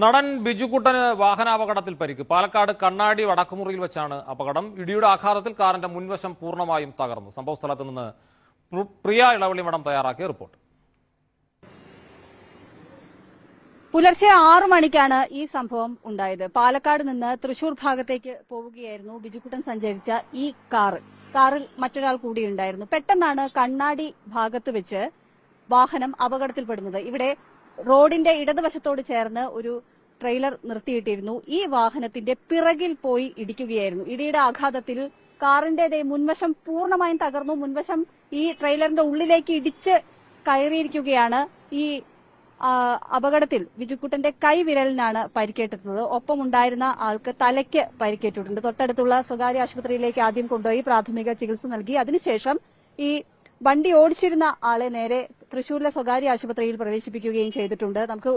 നടൻ ബിജുക്കുട്ടന് വാഹനാപകടത്തിൽ പരിക്ക്. പാലക്കാട് കണ്ണാടി വടക്കുമുറിയിൽ വെച്ചാണ് അപകടം. ഇടിയുടെ ആഘാതത്തിൽ കാറിന്റെ മുൻവശം പൂർണ്ണമായും തകർന്നു. സംഭവസ്ഥലത്ത് നിന്ന് പ്രിയ ഇളവള്ളിമഠം തയ്യാറാക്കിയ റിപ്പോർട്ട്. പുലർച്ചെ 6 മണിക്കാണ് ഈ സംഭവം ഉണ്ടായത്. പാലക്കാട് നിന്ന് തൃശൂർ ഭാഗത്തേക്ക് പോവുകയായിരുന്നു ബിജുക്കുട്ടൻ സഞ്ചരിച്ച ഈ കാറിൽ മറ്റൊരാൾ കൂടി ഉണ്ടായിരുന്നു. പെട്ടെന്നാണ് കണ്ണാടി ഭാഗത്ത് വെച്ച് വാഹനം അപകടത്തിൽപ്പെടുന്നത്. ഇവിടെ റോഡിന്റെ ഇടതുവശത്തോട് ചേർന്ന് ഒരു ട്രെയിലർ നിർത്തിയിട്ടിരുന്നു. ഈ വാഹനത്തിന്റെ പിറകിൽ പോയി ഇടിക്കുകയായിരുന്നു. ഇടിയുടെ ആഘാതത്തിൽ കാറിന്റെ മുൻവശം പൂർണ്ണമായും തകർന്നു. മുൻവശം ഈ ട്രെയിലറിന്റെ ഉള്ളിലേക്ക് ഇടിച്ച് കയറിയിരിക്കുകയാണ്. ഈ അപകടത്തിൽ ബിജുക്കുട്ടന്റെ കൈവിരലിനാണ് പരിക്കേറ്റിരുന്നത്. ഒപ്പമുണ്ടായിരുന്ന ആൾക്ക് തലയ്ക്ക് പരിക്കേറ്റിട്ടുണ്ട്. തൊട്ടടുത്തുള്ള സ്വകാര്യ ആശുപത്രിയിലേക്ക് ആദ്യം കൊണ്ടുപോയി പ്രാഥമിക ചികിത്സ നൽകി. അതിനുശേഷം ഈ വണ്ടി ഓടിച്ചിരുന്ന ആളെ നേരെ തൃശൂരിലെ സ്വകാര്യ ആശുപത്രിയിൽ പ്രവേശിപ്പിക്കുകയും ചെയ്തിട്ടുണ്ട്. നമുക്ക്